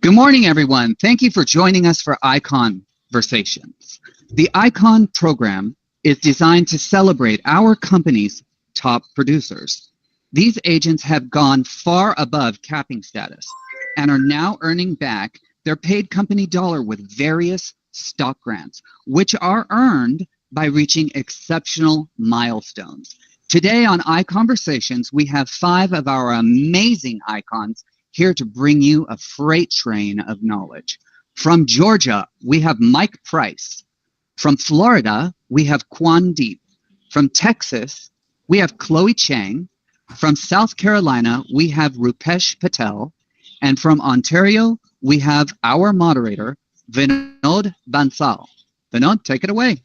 Good morning, everyone. Thank you for joining us for ICONversations. The ICON program is designed to celebrate our company's top producers. These agents have gone far above capping status and are now earning back their paid company dollar with various stock grants, which are earned by reaching exceptional milestones. Today on ICONversations, we have 5 of our amazing icons here to bring you a freight train of knowledge. From Georgia, we have Mike Price. From Florida, we have Quan Deep. From Texas, we have Chloe Chang. From South Carolina, we have Rupesh Patel. And from Ontario, we have our moderator, Vinod Bansal. Vinod, take it away.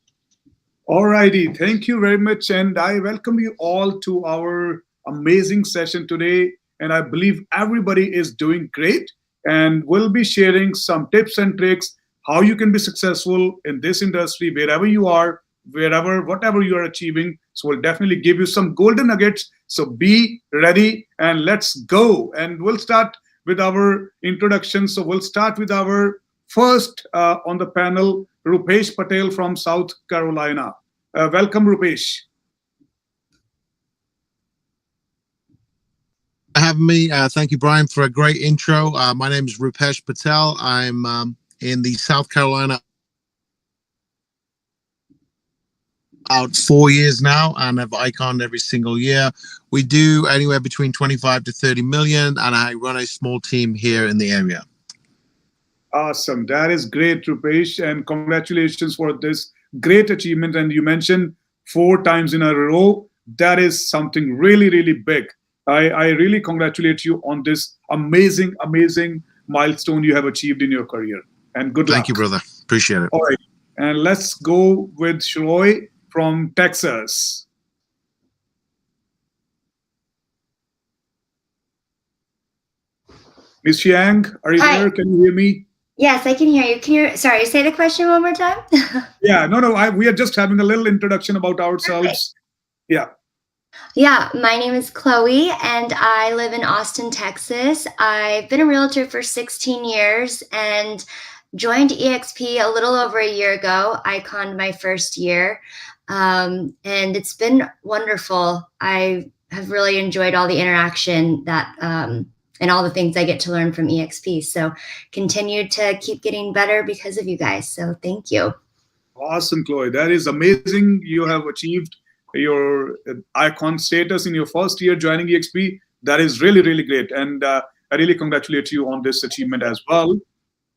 All righty. Thank you very much. And I welcome you all to our amazing session today. And I believe everybody is doing great. And we'll be sharing some tips and tricks how you can be successful in this industry, wherever you are, whatever you are achieving. So we'll definitely give you some golden nuggets. So be ready and let's go. And we'll start with our introduction. So we'll start with our first on the panel, Rupesh Patel from South Carolina. Welcome, Rupesh. Having me. Thank you, Brian, for a great intro. My name is Rupesh Patel. I'm in the South Carolina about 4 years now, and I've iconed every single year. We do anywhere between 25 to 30 million, and I run a small team here in the area. Awesome. That is great, Rupesh, and congratulations for this great achievement. And you mentioned 4 times in a row. That is something really, really big. I really congratulate you on this amazing, amazing milestone you have achieved in your career. And good luck. Thank you, brother. Appreciate it. All right. And let's go with Shroy from Texas. Ms. Chiang, are you there? Can you hear me? Yes, I can hear you. Sorry, say the question one more time. Yeah, no, we are just having a little introduction about ourselves. Okay. Yeah. Yeah, my name is Chloe and I live in Austin, Texas. I've been a realtor for 16 years and joined EXP a little over a year ago. I conned my first year and it's been wonderful. I have really enjoyed all the interaction that and all the things I get to learn from EXP. So continue to keep getting better because of you guys. So thank you. Awesome, Chloe. That is amazing. You have achieved your icon status in your first year joining EXP. That is really, really great. And I really congratulate you on this achievement as well.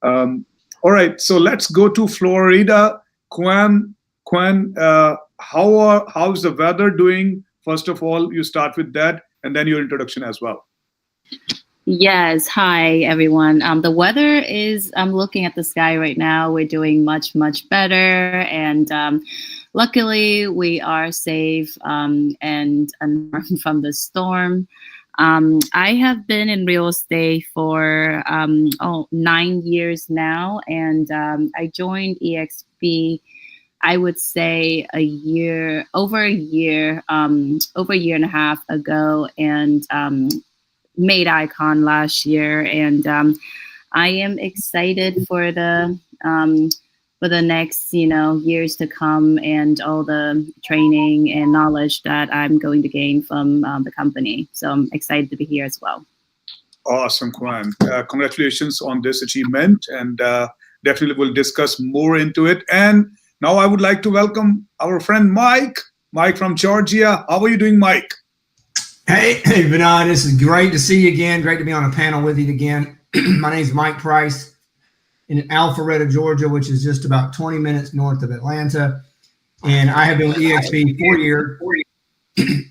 All right, so let's go to Florida. Quan, how's the weather doing? First of all, you start with that and then your introduction as well. Yes. Hi, everyone. The weather is, I'm looking at the sky right now. We're doing much, much better. And luckily, we are safe and unharmed from the storm. I have been in real estate for 9 years now. And I joined EXP, I would say over a year and a half ago. And made icon last year, and I am excited for the next years to come and all the training and knowledge that I'm going to gain from the company. So I'm excited to be here as well. Awesome, Quan. Congratulations on this achievement, and definitely we'll discuss more into it. And now I would like to welcome our friend Mike from Georgia. How are you doing, Mike? Hey, Vinod, this is great to see you again. Great to be on a panel with you again. My name is Mike Price in Alpharetta, Georgia, which is just about 20 minutes north of Atlanta. And I have been with EXP 4 years,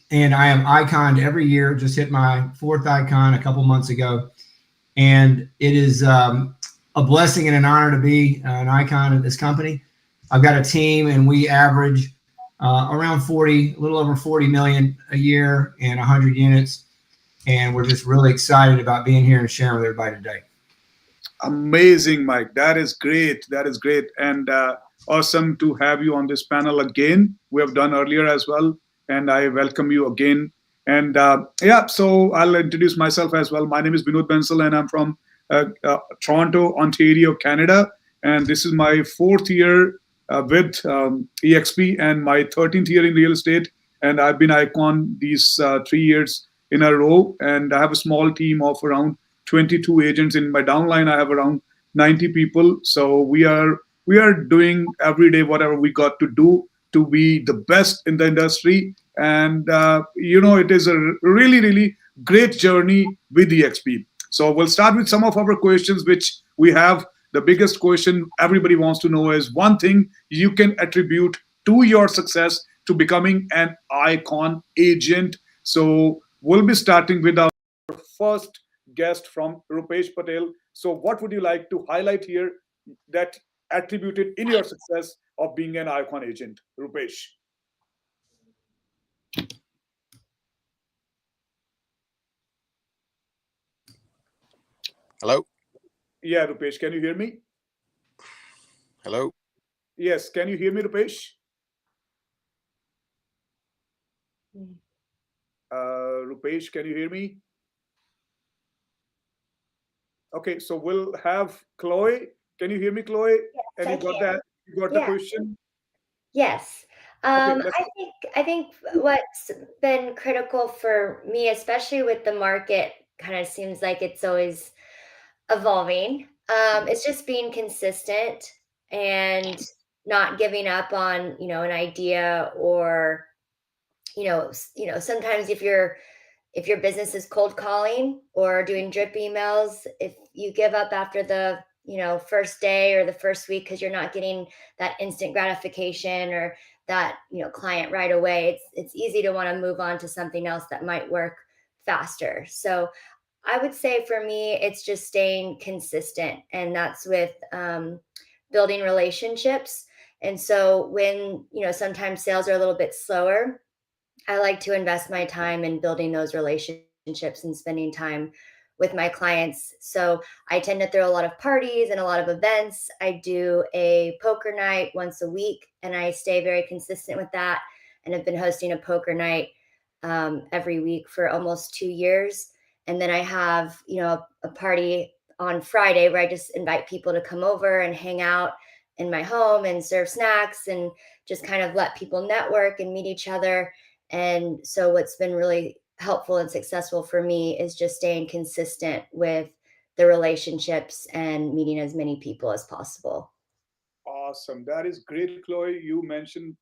and I have iconed every year. Just hit my 4th icon a couple months ago. And it is a blessing and an honor to be an icon at this company. I've got a team, and we average around a little over 40 million a year and 100 units. And we're just really excited about being here and sharing with everybody today. Amazing, Mike. That is great. That is great. And awesome to have you on this panel again. We have done earlier as well. And I welcome you again. And so I'll introduce myself as well. My name is Vinod Bansal, and I'm from Toronto, Ontario, Canada. And this is my fourth year with EXP and my 13th year in real estate. And I've been Icon these 3 years in a row. And I have a small team of around 22 agents. In my downline, I have around 90 people. So we are doing every day whatever we got to do to be the best in the industry. And it is a really great journey with EXP. So we'll start with some of our questions which we have. The biggest question everybody wants to know is one thing you can attribute to your success to becoming an icon agent. So we'll be starting with our first guest from Rupesh Patel. So what would you like to highlight here that attributed in your success of being an icon agent, Rupesh? Hello? Yeah, Rupesh, can you hear me? Hello? Yes, can you hear me, Rupesh? Rupesh, can you hear me? Okay, so we'll have Chloe. Can you hear me, Chloe? Yes, And I you got can. that? You got the Yeah. question? Yes. Okay, let's. I think what's been critical for me, especially with the market, kind of seems like it's always evolving. It's just being consistent and not giving up on, an idea or, sometimes if your business is cold calling or doing drip emails, if you give up after the first day or the first week because you're not getting that instant gratification or that client right away, it's easy to want to move on to something else that might work faster. So I would say for me, it's just staying consistent, and that's with building relationships. And so when sometimes sales are a little bit slower, I like to invest my time in building those relationships and spending time with my clients. So I tend to throw a lot of parties and a lot of events. I do a poker night once a week, and I stay very consistent with that. And have been hosting a poker night every week for almost 2 years. And then I have, a party on Friday where I just invite people to come over and hang out in my home and serve snacks and just kind of let people network and meet each other. And so what's been really helpful and successful for me is just staying consistent with the relationships and meeting as many people as possible. Awesome. That is great, Chloe. You mentioned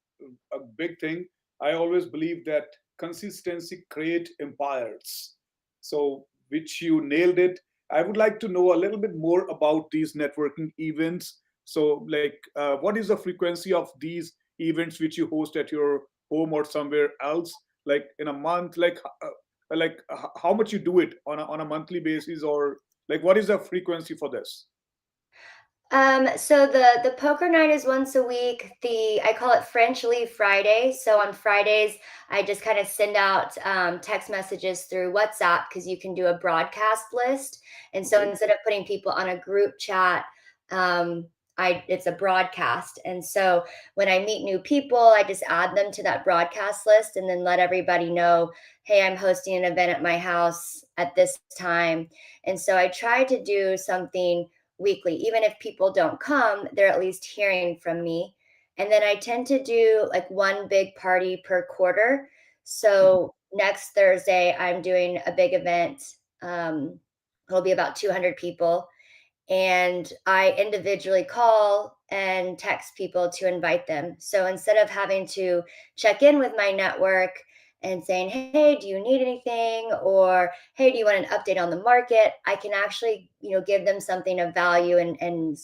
a big thing. I always believe that consistency create empires. So, which you nailed it. I would like to know a little bit more about these networking events. So, like, what is the frequency of these events which you host at your home or somewhere else? Like in a month, how much you do it on a monthly basis, or like what is the frequency for this? So the poker night is once a week. I call it French Leave Friday. So on Fridays, I just kind of send out text messages through WhatsApp because you can do a broadcast list. And so Okay. instead of putting people on a group chat, um, it's a broadcast. And so when I meet new people, I just add them to that broadcast list and then let everybody know, hey, I'm hosting an event at my house at this time. And so I try to do something weekly. Even if people don't come, they're at least hearing from me. And then I tend to do like one big party per quarter. So next Thursday, I'm doing a big event. It'll be about 200 people, and I individually call and text people to invite them. So instead of having to check in with my network and saying, hey, do you need anything? Or, hey, do you want an update on the market? I can actually, give them something of value and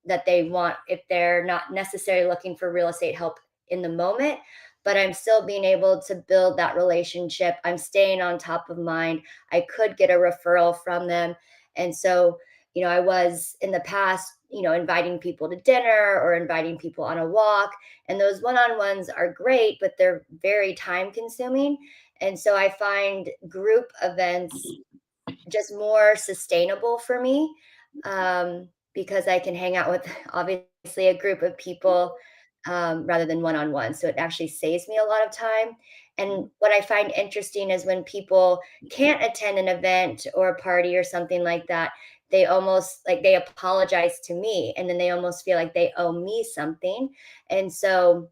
that they want if they're not necessarily looking for real estate help in the moment, but I'm still being able to build that relationship. I'm staying on top of mind. I could get a referral from them. And so I was in the past, inviting people to dinner or inviting people on a walk. And those one on ones are great, but they're very time consuming. And so I find group events just more sustainable for me, because I can hang out with obviously a group of people rather than one on one. So it actually saves me a lot of time. And what I find interesting is when people can't attend an event or a party or something like that, they almost like they apologize to me, and then they almost feel like they owe me something. And so,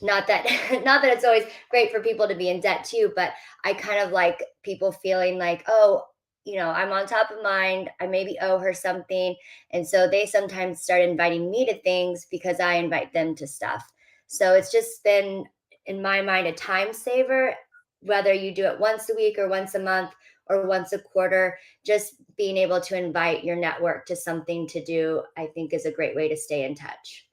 not that not that it's always great for people to be in debt too, but I kind of like people feeling like, oh, I'm on top of mind, I maybe owe her something. And so they sometimes start inviting me to things because I invite them to stuff. So it's just been, in my mind, a time saver, whether you do it once a week or once a month or once a quarter. Just being able to invite your network to something to do, I think, is a great way to stay in touch.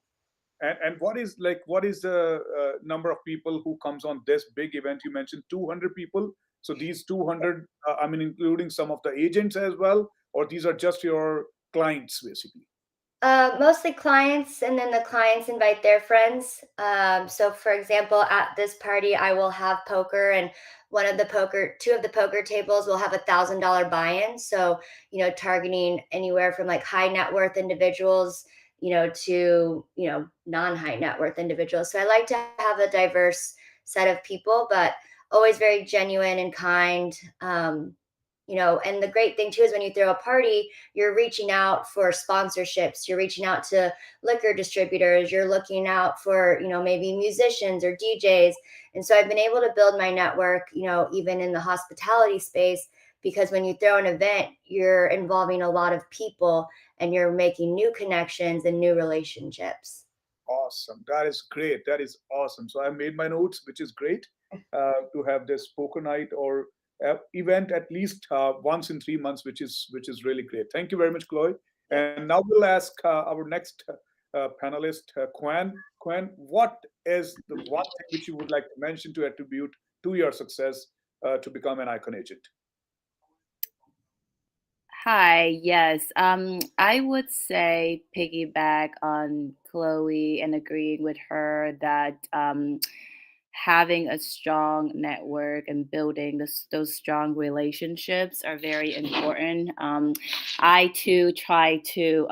And what is the number of people who comes on this big event? You mentioned 200 people. So these 200, I mean, including some of the agents as well, or these are just your clients basically? Mostly clients, and then the clients invite their friends. So, for example, at this party, I will have poker, and two of the poker tables will have $1,000 buy-in. So, targeting anywhere from like high net worth individuals, to non-high net worth individuals. So I like to have a diverse set of people, but always very genuine and kind. And the great thing too is when you throw a party, you're reaching out for sponsorships, you're reaching out to liquor distributors, you're looking out for, maybe musicians or DJs. And so I've been able to build my network, even in the hospitality space, because when you throw an event, you're involving a lot of people and you're making new connections and new relationships. Awesome. That is great. That is awesome. So I made my notes, which is great, to have this poker night or event at least once in 3 months, which is really great. Thank you very much, Chloe. And now we'll ask our next panelist, Quan. Quan, what is the one thing which you would like to mention to attribute to your success to become an ICON agent? Hi, yes. I would say piggyback on Chloe and agreeing with her that having a strong network and building those strong relationships are very important. I too try to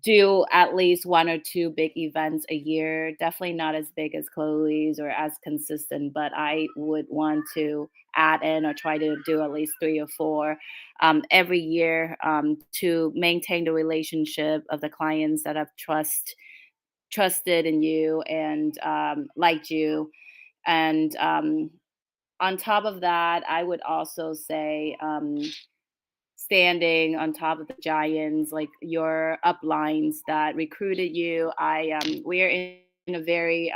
do at least one or two big events a year. Definitely not as big as Chloe's or as consistent, but I would want to add in or try to do at least three or four every year to maintain the relationship of the clients that have trusted in you and liked you. And on top of that, I would also say standing on top of the giants, like your uplines that recruited you. We are in a very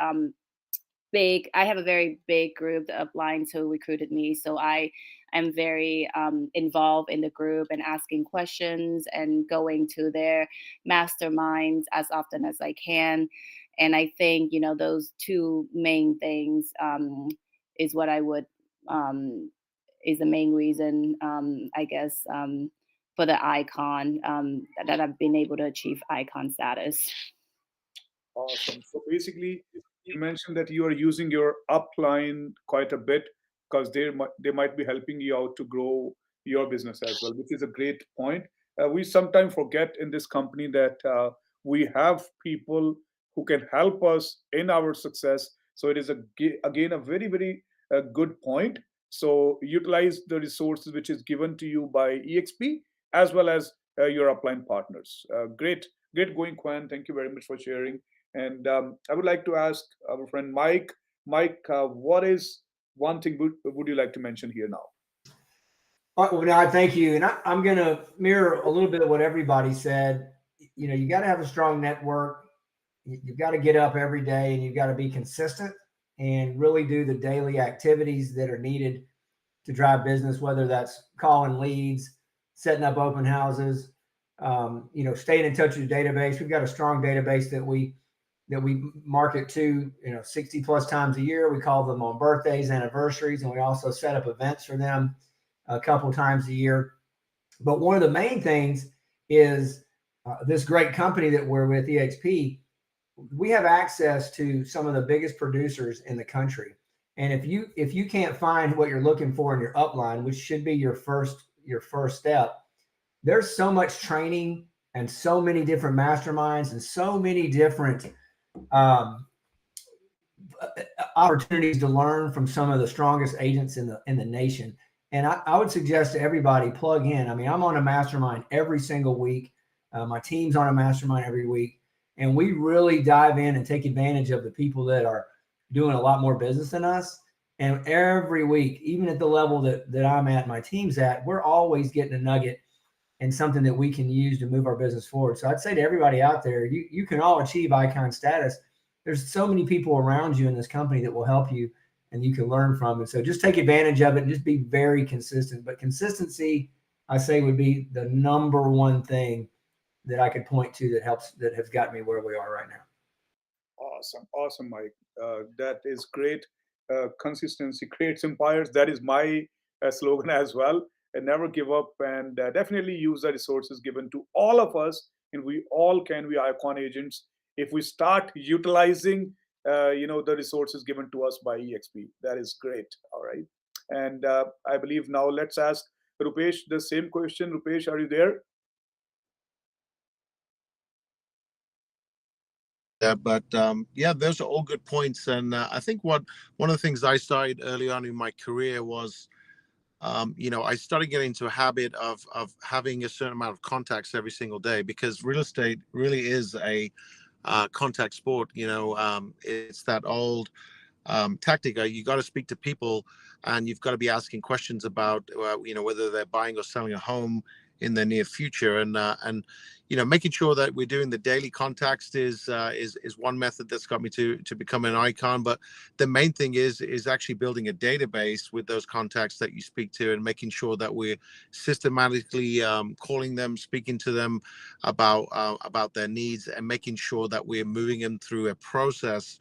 big. I have a very big group, the uplines who recruited me. So I am very involved in the group and asking questions and going to their masterminds as often as I can. And I think those two main things is what I would is the main reason, I guess, for the icon that I've been able to achieve icon status. Awesome. So basically, you mentioned that you are using your upline quite a bit because they might be helping you out to grow your business as well, which is a great point. We sometimes forget in this company that we have people who can help us in our success. So it is again a very very good point. So utilize the resources which is given to you by EXP as well as your upline partners. Great going, Quan. Thank you very much for sharing. And I would like to ask our friend Mike. Mike, what is one thing would you like to mention here now? Well, no, thank you. And I'm going to mirror a little bit of what everybody said. You got to have a strong network. You've got to get up every day and you've got to be consistent and really do the daily activities that are needed to drive business, whether that's calling leads, setting up open houses, staying in touch with your database. We've got a strong database that we market to, 60 plus times a year. We call them on birthdays, anniversaries, and we also set up events for them a couple times a year. But one of the main things is this great company that we're with, EXP. We have access to some of the biggest producers in the country. And if you can't find what you're looking for in your upline, which should be your first step, there's so much training and so many different masterminds and so many different opportunities to learn from some of the strongest agents in the nation. And I would suggest to everybody plug in. I mean, I'm on a mastermind every single week. My team's on a mastermind every week. And we really dive in and take advantage of the people that are doing a lot more business than us. And every week, even at the level that I'm at, my team's at, we're always getting a nugget and something that we can use to move our business forward. So I'd say to everybody out there, you can all achieve icon status. There's so many people around you in this company that will help you and you can learn from. And so just take advantage of it and just be very consistent. But consistency, I say, would be the number one thing that I could point to that has got me where we are right now. Awesome, Mike. That is great. Consistency creates empires. That is my slogan as well. And never give up, and definitely use the resources given to all of us. And we all can be icon agents if we start utilizing, the resources given to us by EXP. That is great. All right. And I believe now let's ask Rupesh the same question. Rupesh, are you there? But yeah, those are all good points. And I think one of the things I started early on in my career was, I started getting into a habit of having a certain amount of contacts every single day, because real estate really is a contact sport. It's that old tactic. You got to speak to people, and you've got to be asking questions about whether they're buying or selling a home in the near future, and making sure that we're doing the daily contacts is one method that's got me to become an icon. But the main thing is actually building a database with those contacts that you speak to, and making sure that we're systematically calling them, speaking to them about their needs, and making sure that we're moving them through a process,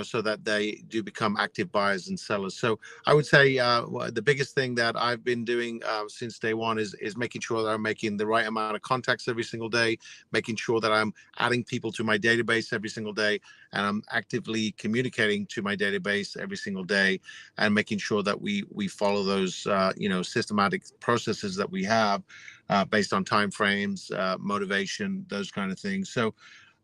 so that they do become active buyers and sellers. So I would say the biggest thing that I've been doing since day one is making sure that I'm making the right amount of contacts every single day, making sure that I'm adding people to my database every single day, and I'm actively communicating to my database every single day, and making sure that we follow those systematic processes that we have based on time frames, motivation, those kind of things. So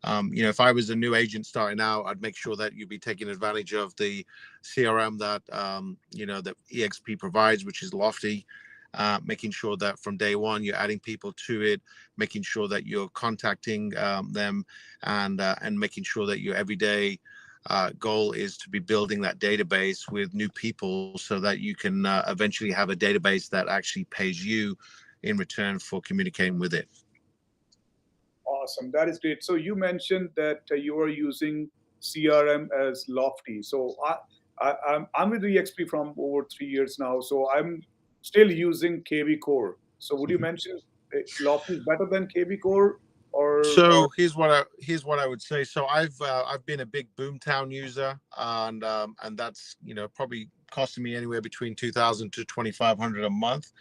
if I was a new agent starting out, I'd make sure that you'd be taking advantage of the CRM that that EXP provides, which is Lofty. Making sure that from day one you're adding people to it, making sure that you're contacting them, and making sure that your everyday goal is to be building that database with new people, so that you can eventually have a database that actually pays you in return for communicating with it. Awesome. That is great. So you mentioned that you are using CRM as Lofty. So I'm with EXP from over 3 years now. So I'm still using KV Core. So would you mention Lofty is better than KV Core, or So here's what I would say. So I've been a big Boomtown user, and that's probably costing me anywhere between 2,000 to 2,500 a month.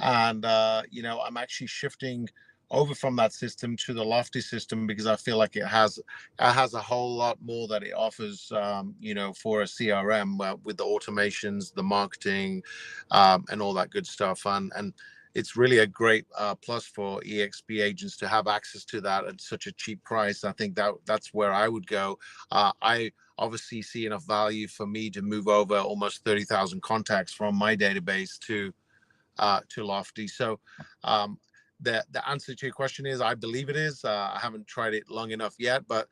And I'm actually shifting over from that system to the Lofty system, because I feel like it has a whole lot more that it offers, for a CRM, with the automations, the marketing, and all that good stuff. And it's really a great plus for EXP agents to have access to that at such a cheap price. I think that's where I would go. I obviously see enough value for me to move over almost 30,000 contacts from my database to Lofty. So the answer to your question is, I believe it is. I haven't tried it long enough yet, but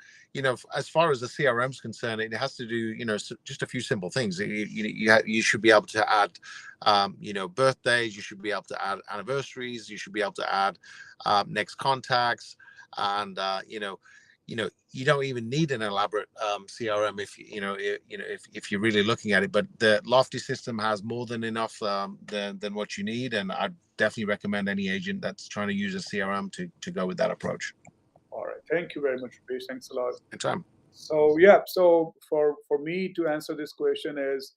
as far as the CRM is concerned, it has to do just a few simple things. You should be able to add birthdays. You should be able to add anniversaries. You should be able to add next contacts, and you don't even need an elaborate CRM if you're really looking at it. But the Lofty system has more than enough than what you need, and I'd definitely recommend any agent that's trying to use a CRM to go with that approach. All right. Thank you very much, Rupesh. Thanks a lot. Anytime. So yeah, so for me to answer this question is,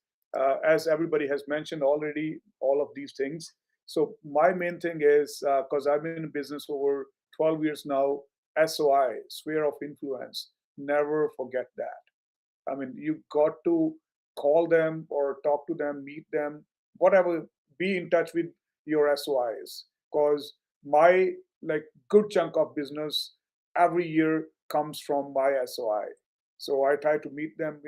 as everybody has mentioned already, all of these things. So my main thing is, because I've been in business over 12 years now, SOI, sphere of influence. Never forget that. I mean, you got to call them or talk to them, meet them, whatever. Be in touch with your SOIs, because my good chunk of business every year comes from my SOI. So I try to meet them,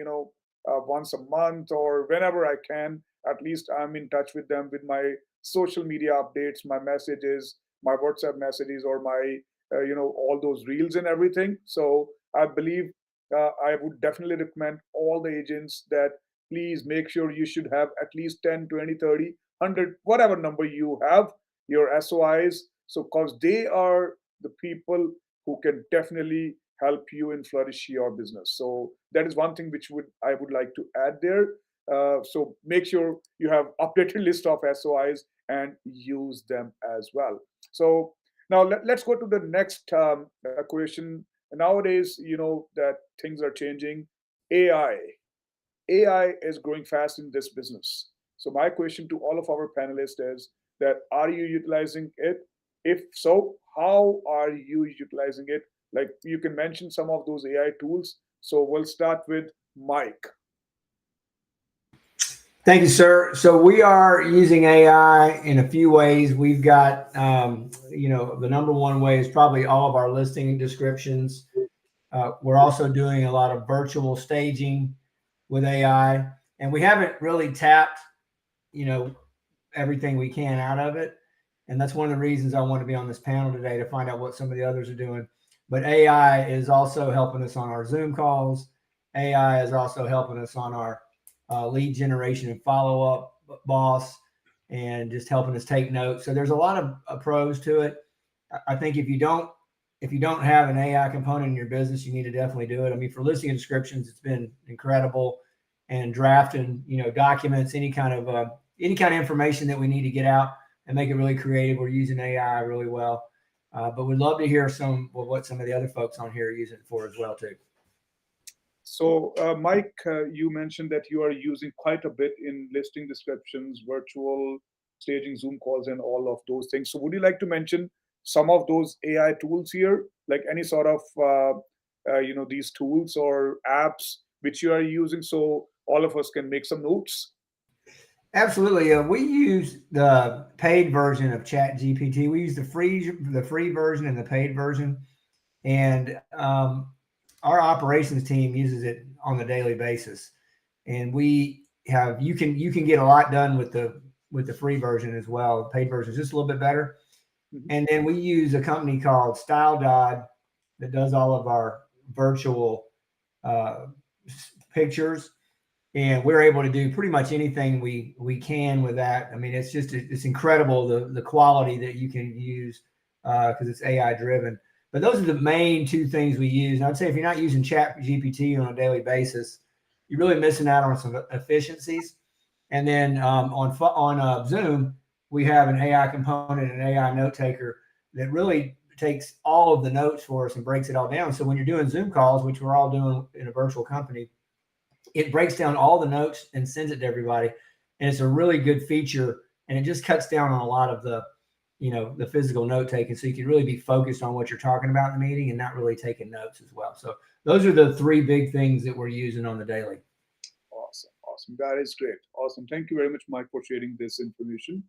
once a month or whenever I can. At least I'm in touch with them with my social media updates, my messages, my WhatsApp messages, or my all those reels and everything. So I believe I would definitely recommend all the agents that please make sure you should have at least 10, 20, 30, 100, whatever number you have, your SOIs. So, because they are the people who can definitely help you and flourish your business. So that is one thing which would I would like to add there. So make sure you have updated list of SOIs and use them as well. So now let's go to the next question. Nowadays, you know that things are changing. AI. AI is growing fast in this business. So my question to all of our panelists is that are you utilizing it? If so, how are you utilizing it? Like you can mention some of those AI tools. So we'll start with Mike. Thank you, sir. So we are using AI in a few ways. We've got, the number one way is probably all of our listing descriptions. We're also doing a lot of virtual staging with AI, and we haven't really tapped, everything we can out of it. And that's one of the reasons I want to be on this panel today, to find out what some of the others are doing. But AI is also helping us on our Zoom calls. AI is also helping us on our lead generation and follow-up boss, and just helping us take notes. So there's a lot of pros to it. I think if you don't have an AI component in your business, you need to definitely do it. I mean, for listing and descriptions, it's been incredible, and drafting, documents, any kind of information that we need to get out and make it really creative. We're using AI really well, but we'd love to hear what some of the other folks on here are using it for as well too. So, Mike, you mentioned that you are using quite a bit in listing descriptions, virtual staging, Zoom calls, and all of those things. So, would you like to mention some of those AI tools here, like any sort of, these tools or apps which you are using, so all of us can make some notes? Absolutely. We use the paid version of ChatGPT. We use the free version and the paid version, and our operations team uses it on a daily basis. And you can get a lot done with the free version as well. The paid version is just a little bit better. Mm-hmm. And then we use a company called Style that does all of our virtual pictures. And we're able to do pretty much anything we can with that. I mean, it's incredible the quality that you can use because it's AI driven. But those are the main two things we use. And I'd say if you're not using Chat GPT on a daily basis, you're really missing out on some efficiencies. And then on Zoom, we have an AI component, an AI note taker that really takes all of the notes for us and breaks it all down. So when you're doing Zoom calls, which we're all doing in a virtual company, it breaks down all the notes and sends it to everybody. And it's a really good feature. And it just cuts down on a lot of the physical note taking. So you can really be focused on what you're talking about in the meeting and not really taking notes as well. So those are the three big things that we're using on the daily. Awesome. That is great. Awesome. Thank you very much, Mike, for sharing this information.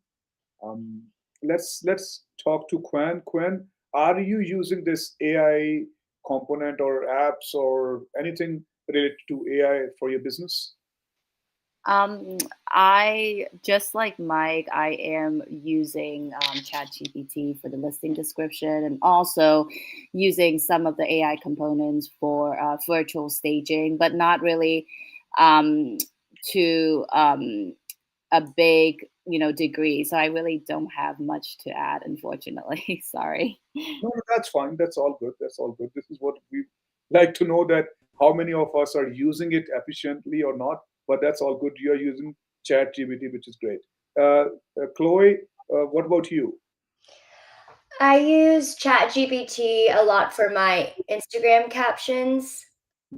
Let's talk to Quen. Quen, are you using this AI component or apps or anything related to AI for your business? I, just like Mike, I am using ChatGPT for the listing description, and also using some of the AI components for virtual staging, but not really to a big degree. So I really don't have much to add, unfortunately. Sorry. No, that's fine. That's all good. That's all good. This is what we like to know, that how many of us are using it efficiently or not. But that's all good. You're using ChatGPT, which is great. Chloe, what about you? I use ChatGPT a lot for my Instagram captions.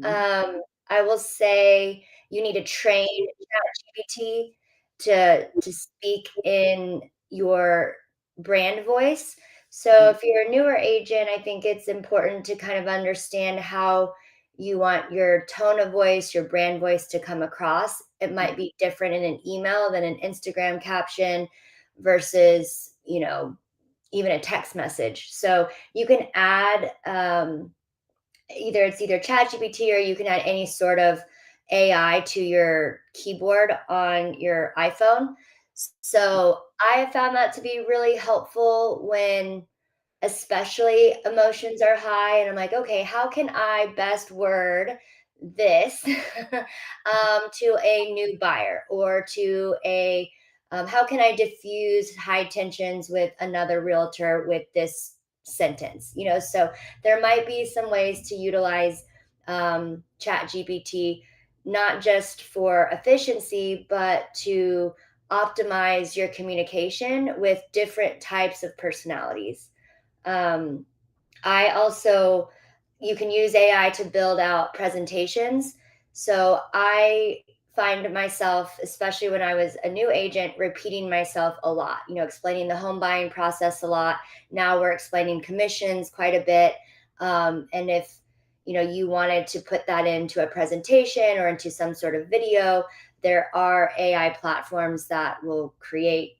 I will say you need to train ChatGPT to speak in your brand voice. So if you're a newer agent, I think it's important to kind of understand how you want your tone of voice, your brand voice to come across. It might be different in an email than an Instagram caption versus, even a text message. So you can add either ChatGPT or you can add any sort of AI to your keyboard on your iPhone. So I have found that to be really helpful when especially emotions are high and I'm like, okay, how can I best word this to a new buyer or to a how can I diffuse high tensions with another realtor with this sentence? So there might be some ways to utilize chat GPT, not just for efficiency, but to optimize your communication with different types of personalities. um, I also, you can use AI to build out presentations. So I find myself, especially when I was a new agent, repeating myself a lot, explaining the home buying process a lot. Now we're explaining commissions quite a bit. And if, you wanted to put that into a presentation or into some sort of video, there are AI platforms that will create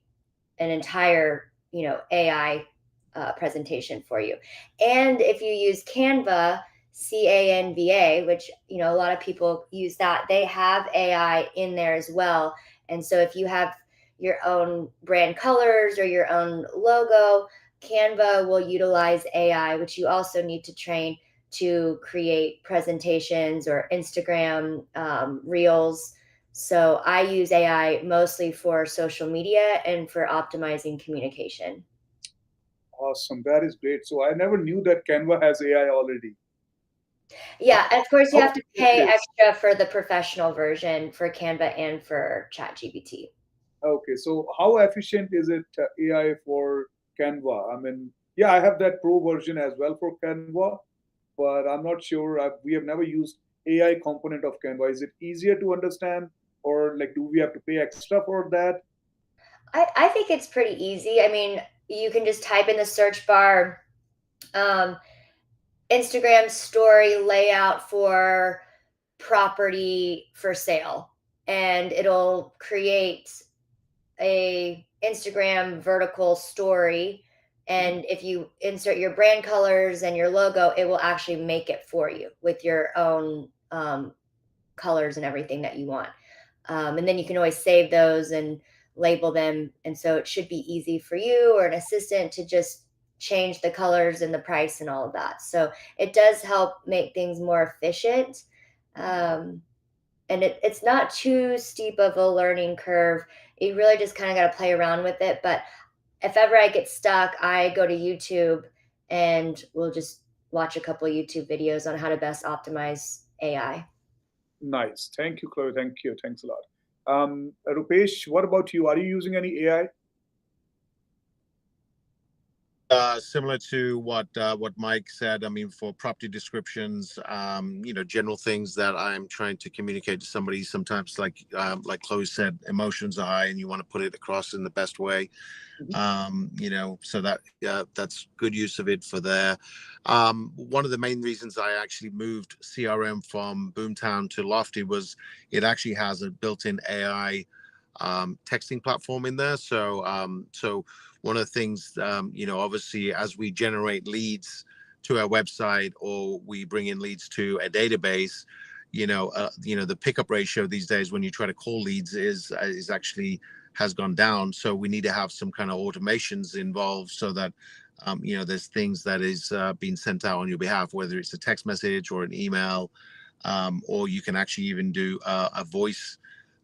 an entire, AI presentation for you. And if you use Canva, Canva, which, a lot of people use that, they have AI in there as well. And so if you have your own brand colors or your own logo, Canva will utilize AI, which you also need to train to create presentations or Instagram reels. So I use AI mostly for social media and for optimizing communication. Awesome. That is great. So I never knew that Canva has AI already. Yeah, and of course you How have to efficient pay it is. extra for the professional version for Canva and for ChatGPT. Okay, so how efficient is it AI for Canva? I mean, yeah, I have that pro version as well for Canva, but I'm not sure. We have never used AI component of Canva. Is it easier to understand, or like do we have to pay extra for that? I think it's pretty easy. I mean, you can just type in the search bar um, Instagram story layout for property for sale, and it'll create a Instagram vertical story. And if you insert your brand colors and your logo, it will actually make it for you with your own colors and everything that you want. And then you can always save those and label them. And so it should be easy for you or an assistant to just change the colors and the price and all of that. So it does help make things more efficient. Um, and it's not too steep of a learning curve. You really just kind of got to play around with it. But if ever I get stuck, I go to YouTube and we'll just watch a couple of YouTube videos on how to best optimize AI. Nice. Thank you, Chloe. Thank you. Thanks a lot. Rupesh, what about you? Are you using any AI? Similar to what Mike said, I mean, for property descriptions, general things that I'm trying to communicate to somebody. Sometimes, like Chloe said, emotions are high, and you want to put it across in the best way. So that's good use of it for there. One of the main reasons I actually moved CRM from Boomtown to Lofty was it actually has a built-in AI texting platform in there. So one of the things, obviously, as we generate leads to our website or we bring in leads to a database, the pickup ratio these days when you try to call leads is actually has gone down. So we need to have some kind of automations involved so that there's things that is being sent out on your behalf, whether it's a text message or an email, or you can actually even do a voice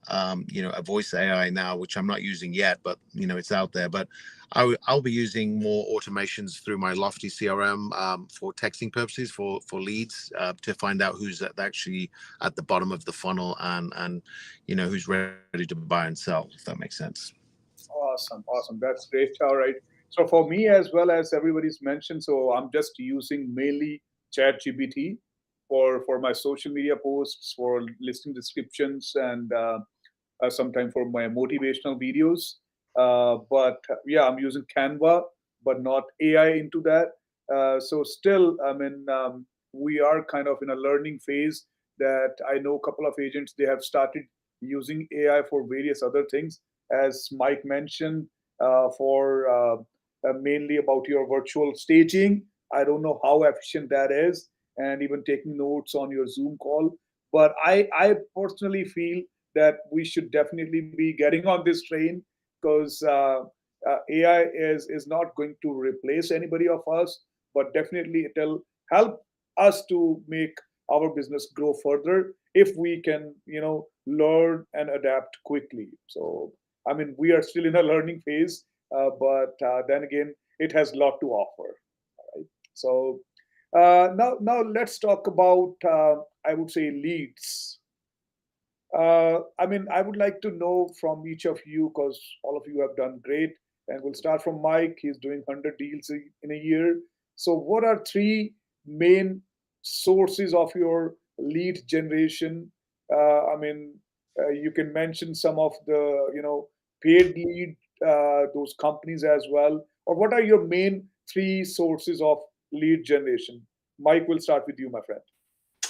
a voice AI now, which I'm not using yet, but it's out there. But I'll be using more automations through my Lofty CRM for texting purposes for leads to find out who's actually at the bottom of the funnel and who's ready to buy and sell, if that makes sense. Awesome, awesome. That's great. All right. So for me, as well as everybody's mentioned, so I'm just using mainly ChatGPT for my social media posts, for listing descriptions, and sometime for my motivational videos. But yeah, I'm using Canva, but not AI into that. So still, I mean, we are kind of in a learning phase. That I know a couple of agents, they have started using AI for various other things, as Mike mentioned, for mainly about your virtual staging. I don't know how efficient that is, and even taking notes on your Zoom call. But I personally feel that we should definitely be getting on this train, because AI is not going to replace anybody of us, but definitely it'll help us to make our business grow further if we can, learn and adapt quickly. So, I mean, we are still in a learning phase, but then again, it has a lot to offer. Right? So now let's talk about, I would say, leads. I mean, I would like to know from each of you, because all of you have done great. And we'll start from Mike. He's doing 100 deals in a year. So, what are three main sources of your lead generation? I mean, you can mention some of the, paid lead, those companies as well. Or what are your main three sources of lead generation? Mike, we'll start with you, my friend.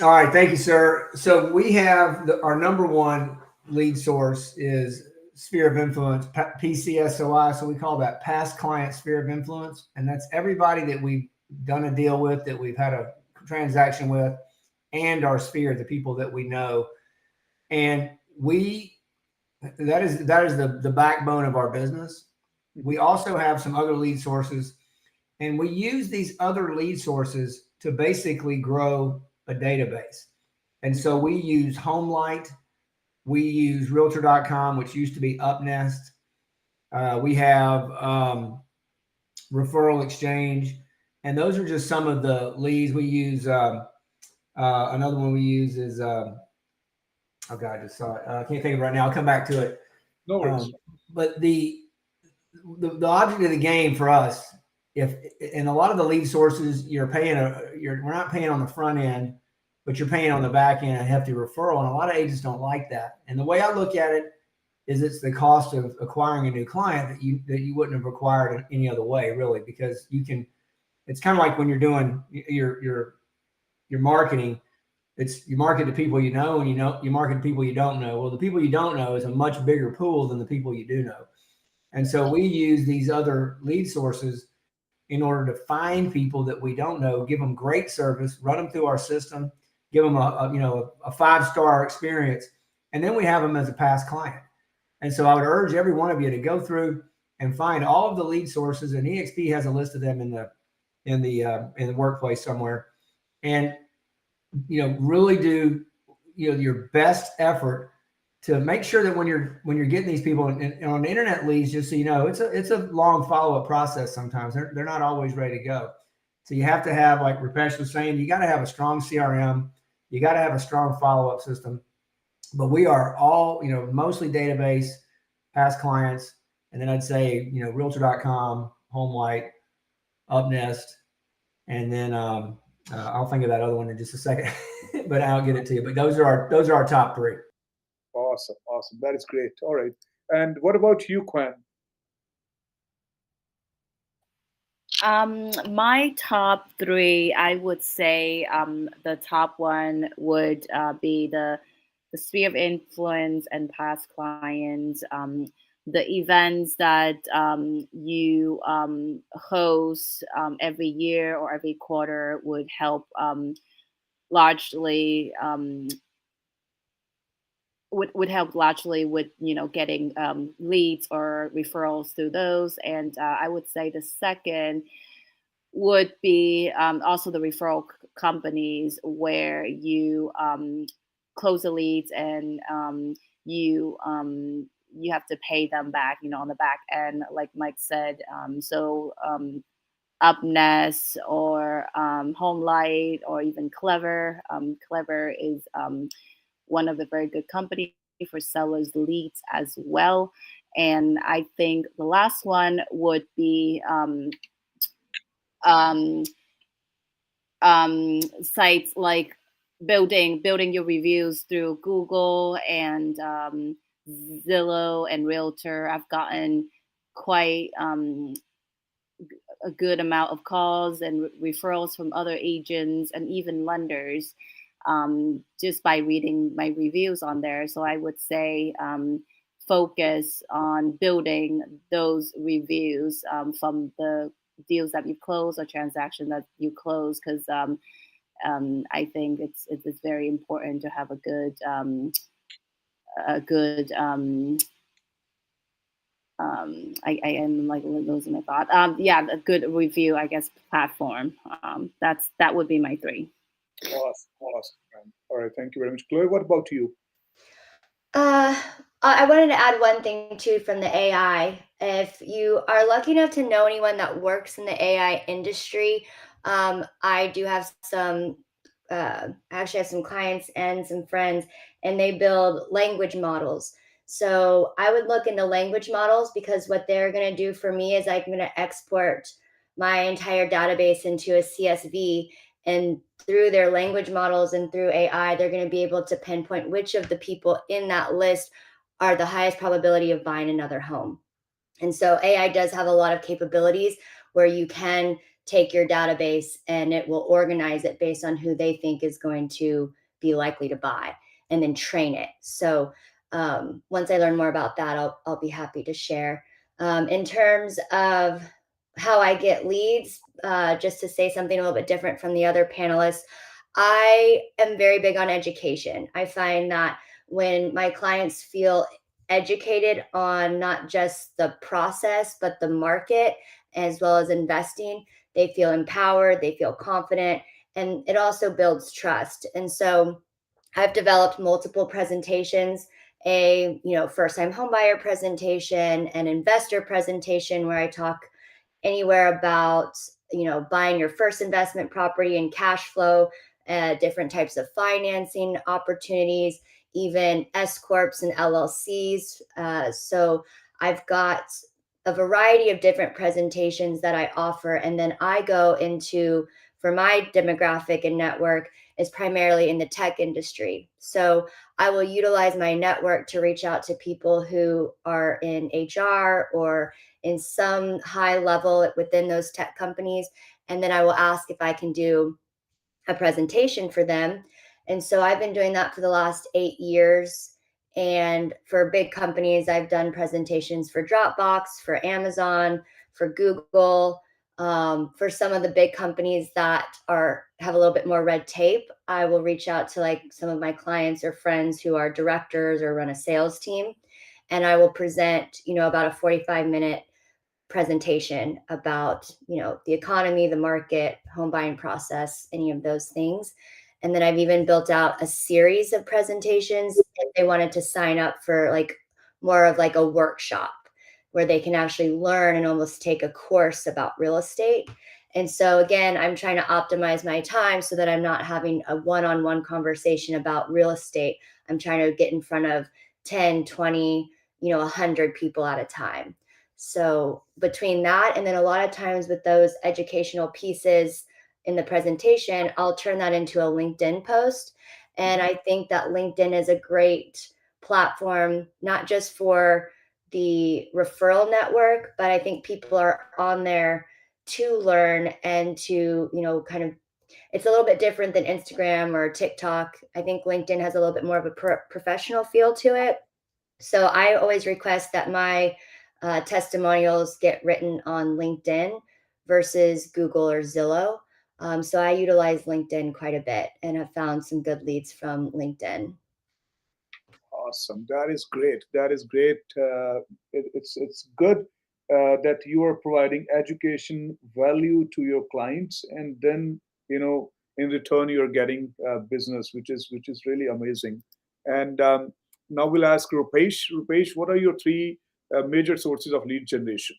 All right, thank you, sir. So we have our number one lead source is sphere of influence, PCSOI. So we call that past client sphere of influence, and that's everybody that we've done a deal with, that we've had a transaction with, and our sphere, the people that we know, and that is the backbone of our business. We also have some other lead sources, and we use these other lead sources to basically grow a database. And so we use HomeLight, we use Realtor.com, which used to be UpNest. We have Referral Exchange, and those are just some of the leads we use. Another one we use is oh God, I just saw it. I can't think of it right now. I'll come back to it. No worries. But the object of the game for us, if in a lot of the lead sources, we're not paying on the front end, but you're paying on the back end a hefty referral, and a lot of agents don't like that. And the way I look at it is, it's the cost of acquiring a new client that you wouldn't have acquired any other way, really, because you can. It's kind of like when you're doing your marketing. It's you market to people you know, and you market to people you don't know. Well, the people you don't know is a much bigger pool than the people you do know. And so we use these other lead sources in order to find people that we don't know, give them great service, run them through our system, give them a 5-star experience, and then we have them as a past client. And so I would urge every one of you to go through and find all of the lead sources, and EXP has a list of them in the workplace somewhere, and really do your best effort to make sure that when you're getting these people, and on the internet leads, just so you know, it's a long follow-up process. Sometimes they're not always ready to go. So you have to have, like Rupesh was saying, you got to have a strong CRM, you got to have a strong follow-up system. But we are all, mostly database, past clients, and then I'd say, Realtor.com, HomeLight, UpNest, and then I'll think of that other one in just a second, but I'll get it to you. But those are our top three. Awesome. That is great. All right. And what about you, Quan? My top three, I would say the top one would be the sphere of influence and past clients. The events that you host every year or every quarter would help largely would help largely with getting leads or referrals through those. And I would say the second would be also the referral companies, where you close the leads and you have to pay them back, on the back end, like Mike said. So UpNest or HomeLight or even Clever. Clever is one of the very good company for sellers leads as well. And I think the last one would be sites like building your reviews through Google and Zillow and Realtor. I've gotten quite a good amount of calls and referrals from other agents and even lenders just by reading my reviews on there. So I would say focus on building those reviews from the deals that you close or transaction that you close, because I think it's very important to have a good I am like losing my thought. Yeah, a good review, I guess, platform. That would be my 3. Awesome, awesome. All right, thank you very much, Chloe. What about you? I wanted to add one thing too from the AI. If you are lucky enough to know anyone that works in the AI industry, I do have some. I actually have some clients and some friends, and they build language models. So I would look into language models because what they're going to do for me is I'm going to export my entire database into a CSV, and through their language models and through AI, they're going to be able to pinpoint which of the people in that list are the highest probability of buying another home. And so AI does have a lot of capabilities where you can take your database and it will organize it based on who they think is going to be likely to buy and then train it. So once I learn more about that, I'll be happy to share. In terms of how I get leads, just to say something a little bit different from the other panelists, I am very big on education. I find that when my clients feel educated on not just the process, but the market as well as investing, they feel empowered, they feel confident, and it also builds trust. And so I've developed multiple presentations, a first time homebuyer presentation, an investor presentation where I talk anywhere about buying your first investment property and cash flow, different types of financing opportunities, even S corps and LLCs. So I've got a variety of different presentations that I offer, and then I go into, for my demographic and network is primarily in the tech industry. So I will utilize my network to reach out to people who are in HR or in some high level within those tech companies. And then I will ask if I can do a presentation for them. And so I've been doing that for the last 8 years. And for big companies, I've done presentations for Dropbox, for Amazon, for Google. For some of the big companies that have a little bit more red tape, I will reach out to like some of my clients or friends who are directors or run a sales team. And I will present, about a 45-minute presentation about, the economy, the market, home buying process, any of those things. And then I've even built out a series of presentations if they wanted to sign up for like more of like a workshop where they can actually learn and almost take a course about real estate. And so again, I'm trying to optimize my time so that I'm not having a one-on-one conversation about real estate. I'm trying to get in front of 10, 20, 100 people at a time. So between that, and then a lot of times with those educational pieces in the presentation, I'll turn that into a LinkedIn post. And I think that LinkedIn is a great platform, not just for the referral network, but I think people are on there to learn and to, kind of, it's a little bit different than Instagram or TikTok. I think LinkedIn has a little bit more of a professional feel to it. So I always request that my testimonials get written on LinkedIn versus Google or Zillow. So I utilize LinkedIn quite a bit and have found some good leads from LinkedIn. Awesome. That is great. That is great. It's good that you are providing education value to your clients, and then in return you're getting business, which is really amazing. And now we'll ask Rupesh. Rupesh, what are your 3 major sources of lead generation?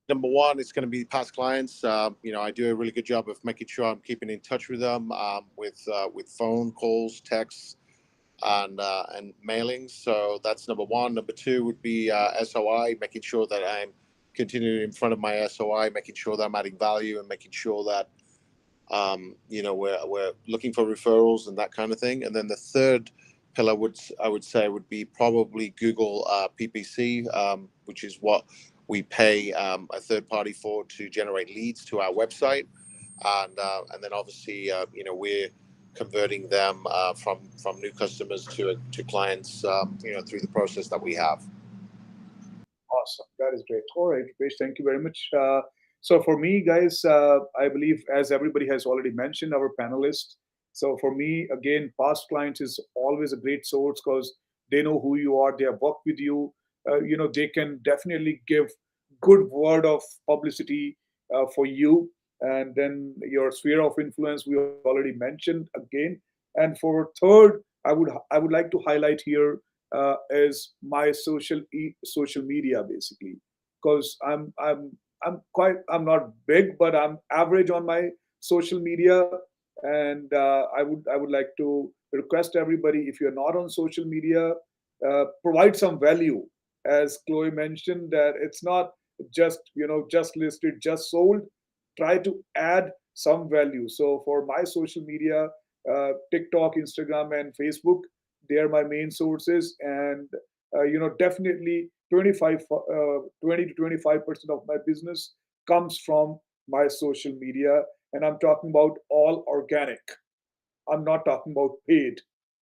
Number one, it's going to be past clients. I do a really good job of making sure I'm keeping in touch with them with phone calls, texts, and mailings. So that's number one. Number 2 would be SOI, making sure that I'm continuing in front of my SOI, making sure that I'm adding value, and making sure that we're looking for referrals and that kind of thing. And then the third pillar I would say would be probably Google PPC, which is what we pay a third party for to generate leads to our website, and then obviously we're converting them from new customers to clients through the process that we have. Awesome. That is great. All right, Rupesh, thank you very much. So for me, guys, I believe, as everybody has already mentioned, our panelists. So for me, again, past clients is always a great source because they know who you are. They have worked with you. They can definitely give good word of publicity for you. And then your sphere of influence we already mentioned again. And for third, I would like to highlight here is my social media basically, because I'm not big, but I'm average on my social media, and I would like to request everybody, if you're not on social media, provide some value. As Chloe mentioned, that it's not just listed, just sold. Try to add some value. So for my social media, TikTok, Instagram, and Facebook, they are my main sources, and definitely 20 to 25% of my business comes from my social media, and I'm talking about all organic. I'm not talking about paid.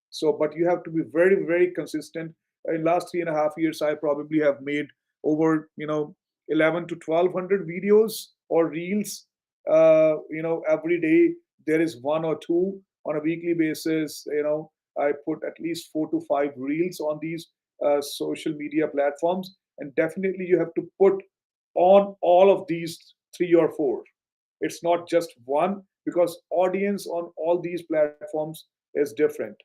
So, but you have to be very, very consistent. In last 3.5 years, I probably have made over 11 to 1200 videos or reels. Every day there is one or two on a weekly basis. I put at least 4 to 5 reels on these social media platforms, and definitely you have to put on all of these 3 or 4. It's not just one, because audience on all these platforms is different.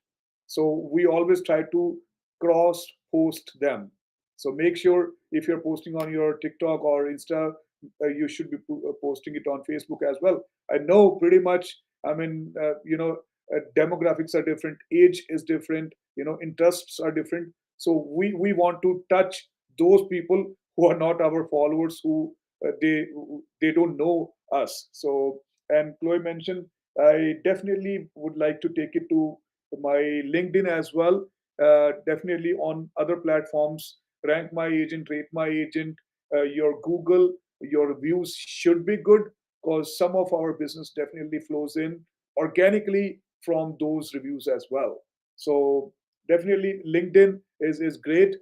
So we always try to cross post them. So make sure if you're posting on your TikTok or Insta, you should be posting it on Facebook as well. I know pretty much. I mean, demographics are different, age is different, interests are different. So we want to touch those people who are not our followers, who they don't know us. So, and Chloe mentioned, I definitely would like to take it to my LinkedIn as well. Definitely on other platforms, rank my agent, rate my agent. Your Google, your reviews should be good, because some of our business definitely flows in organically from those reviews as well. So definitely LinkedIn is great.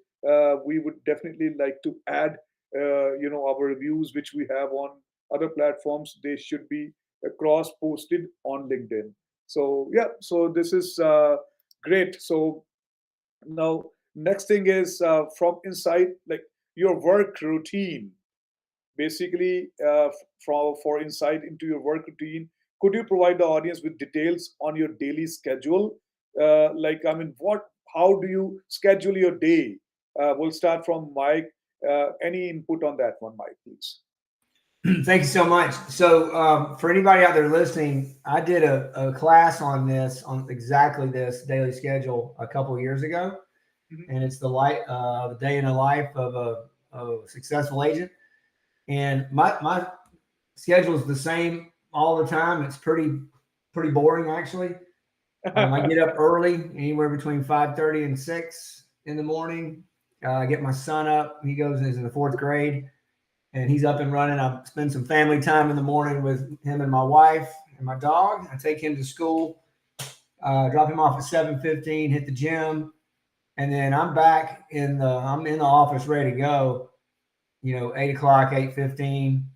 We would definitely like to add our reviews which we have on other platforms. They should be cross posted on LinkedIn. So yeah, so this is great. So now next thing is, from inside, like, your work routine, basically, for insight into your work routine, could you provide the audience with details on your daily schedule? Like, I mean, how do you schedule your day? We'll start from Mike. Any input on that one, Mike, please? Thank you so much. So for anybody out there listening, I did a class on this, on exactly this daily schedule a couple of years ago. Mhm. And it's the day in the life of a successful agent. And my schedule is the same all the time. It's pretty boring, actually. I get up early, anywhere between 5:30 and 6 in the morning. I get my son up. He's in the 4th grade, and he's up and running. I spend some family time in the morning with him and my wife and my dog. I take him to school, drop him off at 7:15, hit the gym, and then I'm in the office ready to go. 8 o'clock, 8:15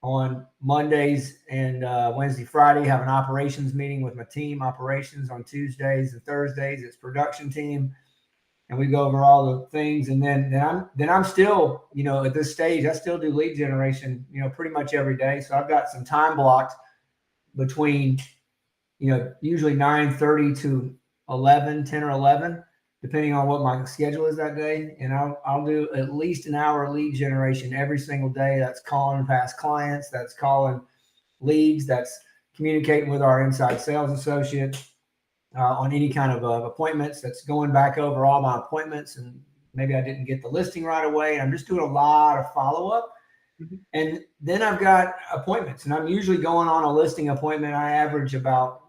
on Mondays and Wednesday, Friday. Have an operations meeting with my team. Operations on Tuesdays and Thursdays. It's production team, and we go over all the things. And then I'm still, at this stage, I still do lead generation, pretty much every day. So I've got some time blocked between, usually 9:30 to 10 or 11, depending on what my schedule is that day. And I'll do at least an hour lead generation every single day. That's calling past clients. That's calling leads. That's communicating with our inside sales associate on any kind of appointments. That's going back over all my appointments, and maybe I didn't get the listing right away. And I'm just doing a lot of follow-up. Mhm. And then I've got appointments, and I'm usually going on a listing appointment. I average about,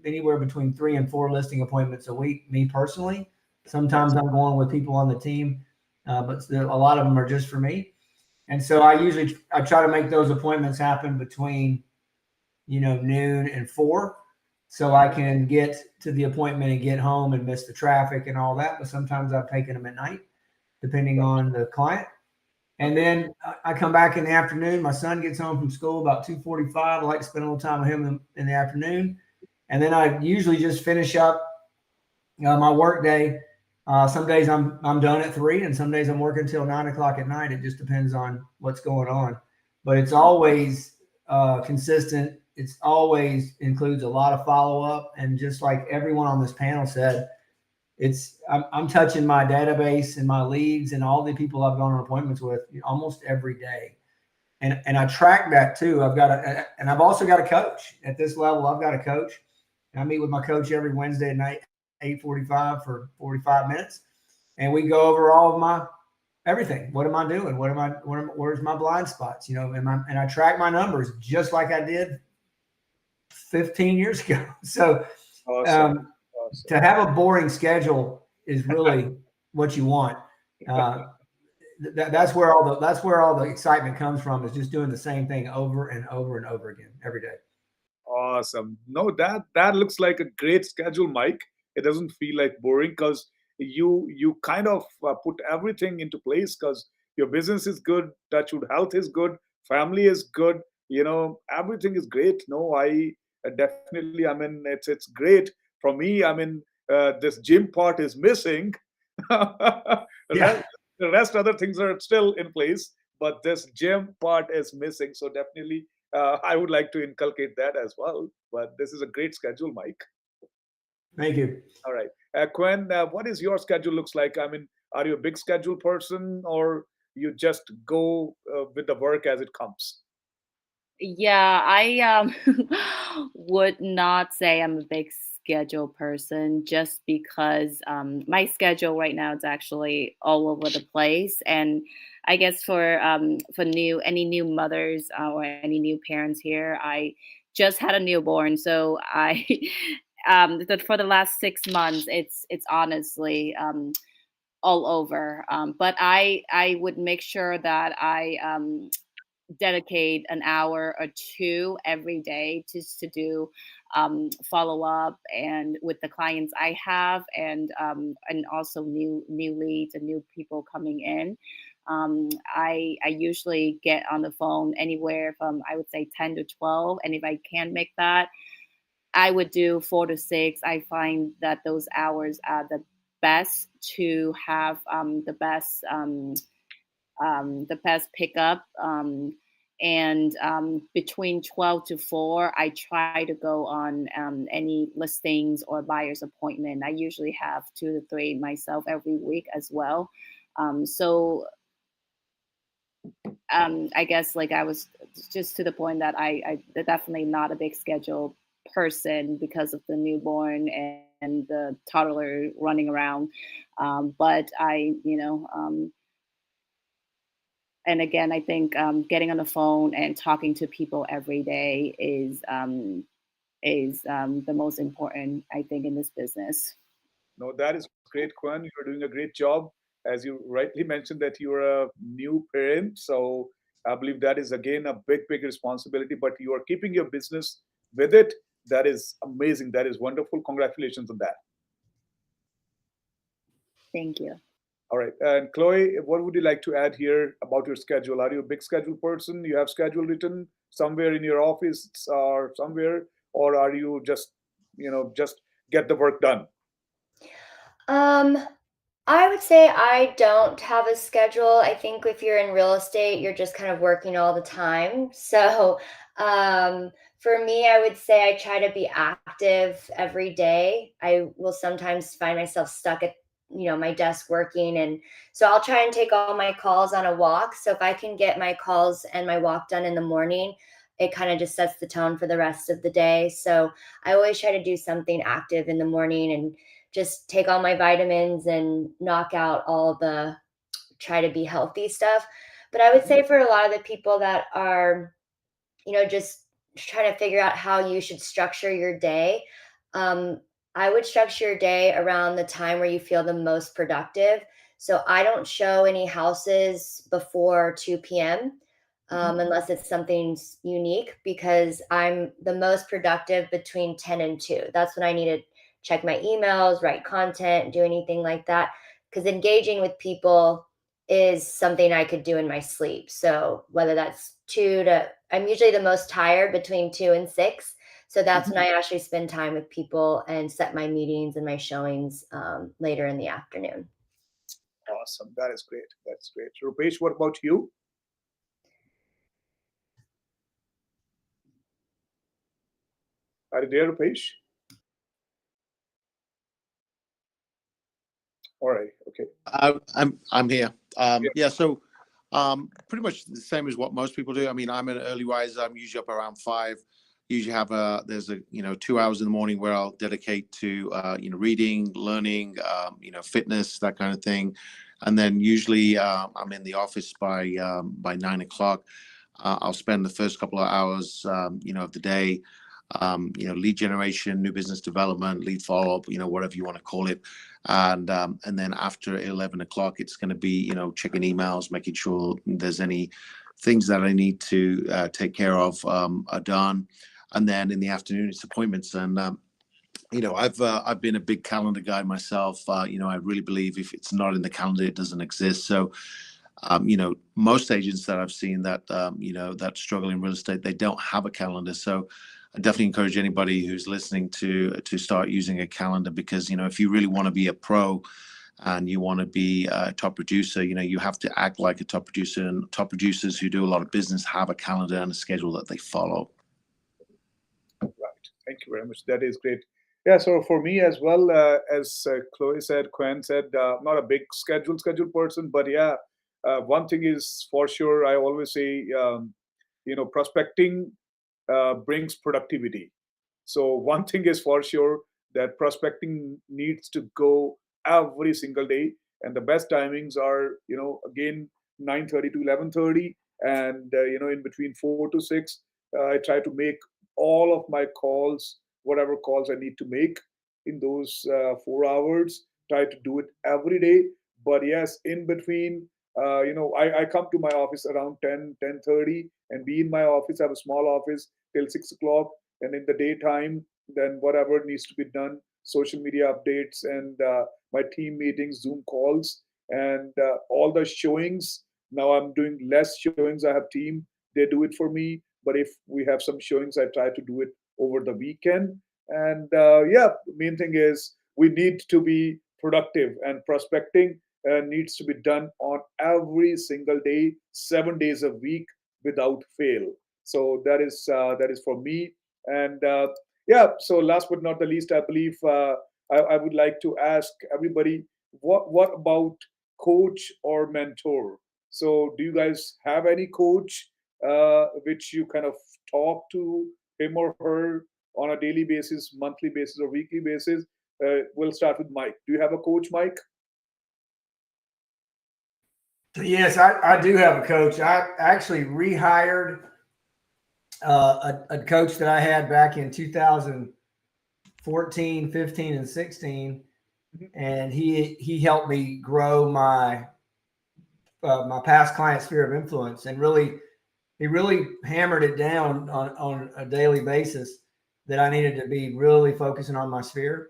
anywhere between 3 and 4 listing appointments a week, me personally. Sometimes I'm going with people on the team, but a lot of them are just for me. And so I try to make those appointments happen between, noon and 4, so I can get to the appointment and get home and miss the traffic and all that. But sometimes I've taken them at night, depending on the client. And then I come back in the afternoon. My son gets home from school about 2:45. I like to spend a little time with him in the afternoon. And then I usually just finish up my work day. Some days I'm done at 3, and some days I'm working till 9 o'clock at night. It just depends on what's going on. But it's always consistent. It's always includes a lot of follow up. And just like everyone on this panel said, I'm touching my database and my leads and all the people I've gone on appointments with almost every day. And I track that too. And I've also got a coach at this level. I've got a coach. And I meet with my coach every Wednesday night, 8:45 for 45 minutes. And we go over all of my everything. What am I doing? Where's my blind spots? And I track my numbers just like I did 15 years ago. So Awesome. to have a boring schedule is really what you want. That's where all the excitement comes from, is just doing the same thing over and over and over again every day. Awesome. No, that looks like a great schedule, Mike. It doesn't feel like boring because you kind of put everything into place because your business is good, touchwood health is good, family is good. Everything is great. No, I definitely. I mean, it's great for me. I mean, this gym part is missing. the Yeah. rest, the rest other things are still in place, but this gym part is missing. So definitely, I would like to inculcate that as well. But this is a great schedule, Mike. Thank you. All right, Quen, what is your schedule looks like? I mean, are you a big schedule person or you just go with the work as it comes? Yeah, I would not say I'm a big schedule person just because my schedule right now is actually all over the place. And I guess for any new mothers or any new parents here, I just had a newborn, so I for the last 6 months, it's honestly all over. But I would make sure that I dedicate an hour or two every day just to do follow up and with the clients I have, and also new leads and new people coming in. I usually get on the phone anywhere from, I would say, 10 to 12, and if I can't make that, I would do 4 to 6. I find that those hours are the best to have the best pickup. And between 12 to 4, I try to go on any listings or buyer's appointment. I usually have 2 to 3 myself every week as well. So I guess like I was just to the point that I definitely not a big schedule person because of the newborn and the toddler running around. But and again, I think getting on the phone and talking to people every day is the most important, I think, in this business. No, that is great, Kwan. You're doing a great job. As you rightly mentioned that you're a new parent. So I believe that is again a big responsibility, but you are keeping your business with it. That is amazing. That is wonderful. Congratulations on that. Thank you. All right. And Chloe, what would you like to add here about your schedule? Are you a big schedule person? You have schedule written somewhere in your office or somewhere, or are you just get the work done? Um, I would say I don't have a schedule. I think if you're in real estate, you're just kind of working all the time. So, for me, I would say I try to be active every day. I will sometimes find myself stuck at, my desk working. And so I'll try and take all my calls on a walk. So if I can get my calls and my walk done in the morning, it kind of just sets the tone for the rest of the day. So I always try to do something active in the morning and just take all my vitamins and knock out all the try to be healthy stuff. But I would say for a lot of the people that are, just trying to figure out how you should structure your day, um, I would structure your day around the time where you feel the most productive. So I don't show any houses before 2 p.m. Unless it's something unique, because I'm the most productive between 10 and 2. That's when I need to check my emails, write content, do anything like that. Because engaging with people is something I could do in my sleep. So whether that's I'm usually the most tired between 2 and 6. So that's when I actually spend time with people and set my meetings and my showings later in the afternoon. Awesome. That is great. That's great. Rupesh, what about you? Are you there, Rupesh? All right. Okay. I'm here. Yeah. Yeah. So pretty much the same as what most people do. I mean, I'm an early riser. I'm usually up around 5. Usually have there's 2 hours in the morning where I'll dedicate to reading, learning, fitness, that kind of thing, and then usually I'm in the office by 9 o'clock. I'll spend the first couple of hours of the day, lead generation, new business development, lead follow up, whatever you want to call it. And then after 11 o'clock, it's going to be, checking emails, making sure there's any things that I need to take care of are done. And then in the afternoon, it's appointments. And, I've been a big calendar guy myself. I really believe if it's not in the calendar, it doesn't exist. So, most agents that I've seen that, that struggle in real estate, they don't have a calendar. So I definitely encourage anybody who's listening to start using a calendar, because, if you really want to be a pro and you want to be a top producer, you have to act like a top producer, and top producers who do a lot of business have a calendar and a schedule that they follow. Right. Thank you very much. That is great. Yeah. So for me as well, as Chloe said, Quen said, not a big schedule person, but yeah, one thing is for sure. I always say, prospecting brings productivity. So one thing is for sure, that prospecting needs to go every single day, and the best timings are, again, 9:30 to 11:30, and in between 4 to 6, I try to make all of my calls, whatever calls I need to make in those 4 hours. Try to do it every day. But yes, in between, I come to my office around 10:30 and be in my office. I have a small office till 6 o'clock, and in the daytime, then whatever needs to be done, social media updates and my team meetings, Zoom calls, and all the showings. Now I'm doing less showings. I have team, they do it for me. But if we have some showings, I try to do it over the weekend. And yeah, main thing is we need to be productive, and prospecting needs to be done on every single day, 7 days a week, without fail. So that is for me. And yeah, so last but not the least, I believe I would like to ask everybody, what about coach or mentor? So do you guys have any coach which you kind of talk to him or her on a daily basis, monthly basis, or weekly basis? We'll start with Mike. Do you have a coach, Mike? Yes, I do have a coach. I actually rehired a coach that I had back in 2014, 15, and 16, and he helped me grow my my past client sphere of influence, and he really hammered it down on a daily basis that I needed to be really focusing on my sphere.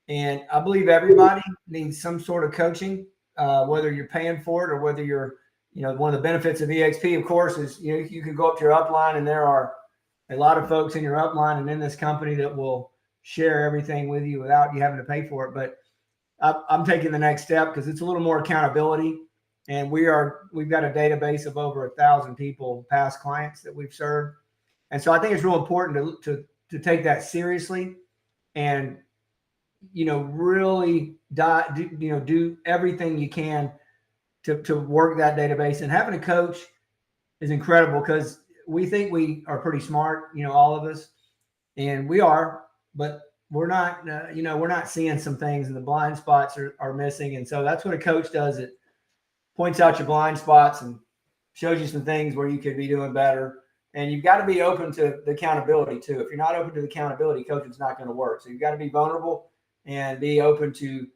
And I believe everybody needs some sort of coaching, whether you're paying for it or whether you're, one of the benefits of EXP, of course, is, you can go up to your upline, and there are a lot of folks in your upline and in this company that will share everything with you without you having to pay for it. But I'm taking the next step because it's a little more accountability. And we've got a database of over 1,000 people, past clients that we've served. And so I think it's real important to take that seriously and, really do everything you can to work that database. And having a coach is incredible, because we think we are pretty smart, all of us, and we are, but we're not, we're not seeing some things, and the blind spots are missing. And so that's what a coach does. It points out your blind spots and shows you some things where you could be doing better. And you've got to be open to the accountability too. If you're not open to the accountability, coaching's not going to work. So you've got to be vulnerable and be open to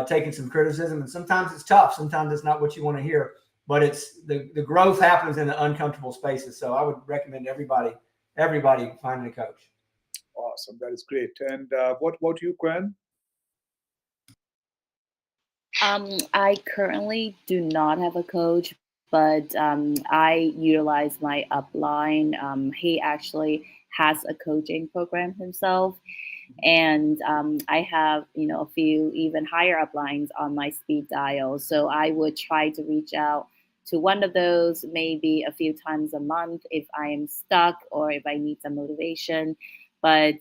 taking some criticism. And sometimes it's tough. Sometimes it's not what you want to hear, but it's the growth happens in the uncomfortable spaces. So I would recommend everybody finding a coach. Awesome. That is great. And what about you, Quen? I currently do not have a coach, but I utilize my upline. He actually has a coaching program himself, and I have a few even higher uplines on my speed dial. So I would try to reach out to one of those maybe a few times a month if I am stuck or if I need some motivation. But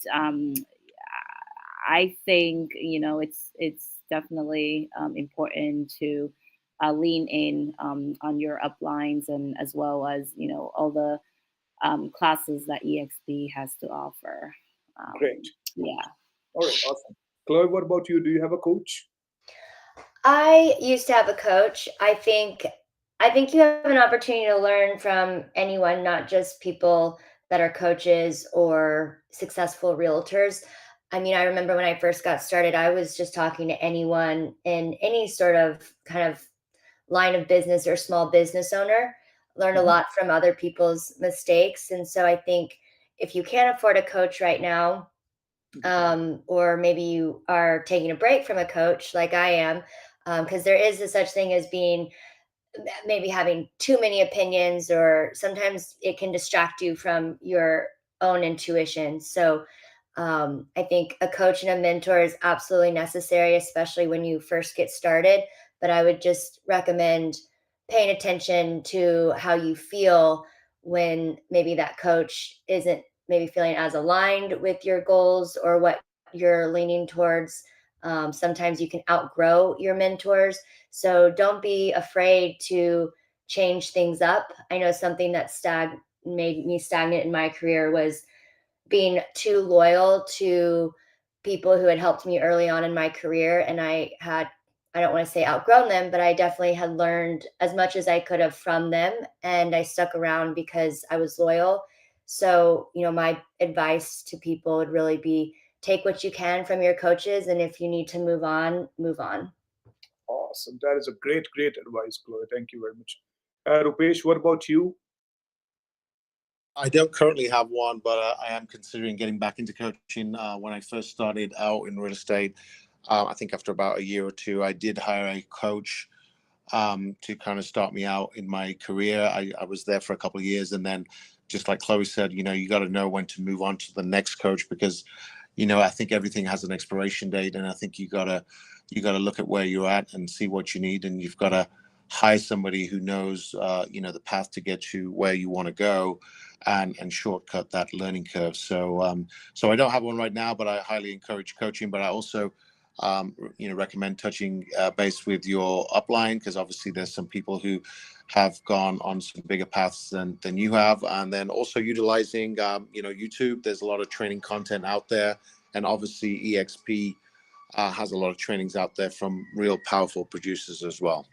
I think it's definitely important to lean in on your uplines and as well as all the classes that EXP has to offer. Great. Yeah. All right, awesome. Chloe, what about you? Do you have a coach? I used to have a coach. I think you have an opportunity to learn from anyone, not just people that are coaches or successful realtors. I mean, I remember when I first got started, I was just talking to anyone in any sort of kind of line of business or small business owner, learn a Mhm. lot from other people's mistakes. And so I think if you can't afford a coach right now, or maybe you are taking a break from a coach like I am, because there is a such thing as being maybe having too many opinions, or sometimes it can distract you from your own intuition. So I think a coach and a mentor is absolutely necessary, especially when you first get started. But I would just recommend paying attention to how you feel when maybe that coach isn't maybe feeling as aligned with your goals or what you're leaning towards. Sometimes you can outgrow your mentors. So don't be afraid to change things up. I know something that made me stagnant in my career was being too loyal to people who had helped me early on in my career. And I don't want to say outgrown them, but I definitely had learned as much as I could have from them. And I stuck around because I was loyal. So, my advice to people would really be take what you can from your coaches. And if you need to move on, move on. Awesome. That is a great, great advice, Chloe. Thank you very much. Rupesh, what about you? I don't currently have one, but I am considering getting back into coaching. When I first started out in real estate, I think after about a year or two, I did hire a coach to kind of start me out in my career. I was there for a couple of years, and then, just like Chloe said, you got to know when to move on to the next coach because, I think everything has an expiration date, and I think you got to look at where you're at and see what you need, and you've got to hire somebody who knows, the path to get you where you want to go, and shortcut that learning curve. So I don't have one right now, but I highly encourage coaching. But I also recommend touching base with your upline because obviously there's some people who have gone on some bigger paths than you have, and then also utilizing YouTube. There's a lot of training content out there, and obviously EXP has a lot of trainings out there from real powerful producers as well.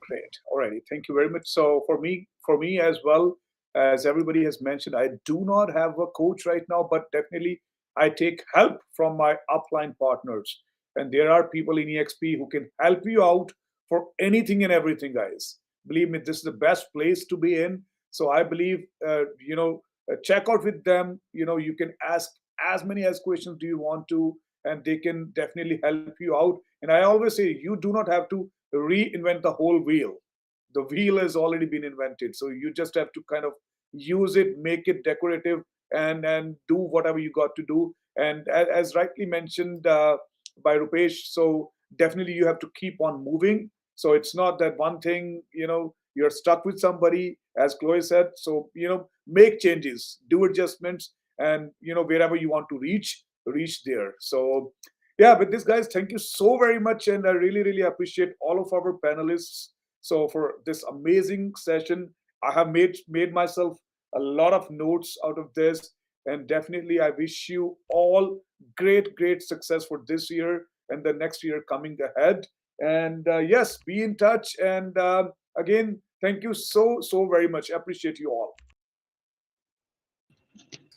Great. Alrighty. Thank you very much. So for me as well, as everybody has mentioned, I do not have a coach right now, but definitely I take help from my upline partners. And there are people in EXP who can help you out for anything and everything, guys. Believe me, this is the best place to be in. So I believe, check out with them. You can ask as many as questions do you want to, and they can definitely help you out. And I always say, you do not have to reinvent the whole wheel. The wheel has already been invented, so you just have to kind of use it, make it decorative, and do whatever you got to do. And as rightly mentioned by Rupesh, so definitely you have to keep on moving. So it's not that one thing, you're stuck with somebody, as Chloe said. So make changes, do adjustments, and wherever you want to reach there. So yeah, with this, guys, thank you so very much, and I really, really appreciate all of our panelists. So for this amazing session, I have made myself a lot of notes out of this, and definitely I wish you all great, great success for this year and the next year coming ahead. And yes, be in touch. And again, thank you so very much. Appreciate you all.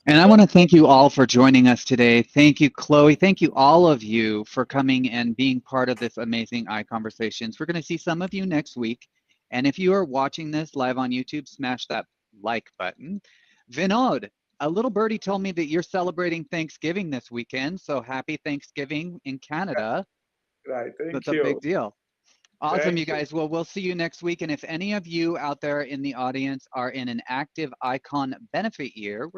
And I want to thank you all for joining us today. Thank you, Chloe. Thank you, all of you, for coming and being part of this amazing iConversations. We're going to see some of you next week. And if you are watching this live on YouTube, smash that like button. Vinod, a little birdie told me that you're celebrating Thanksgiving this weekend. So happy Thanksgiving in Canada. Right. Thank That's a you. big deal. Awesome, Thank you guys. Well, we'll see you next week. And if any of you out there in the audience are in an active ICON benefit year,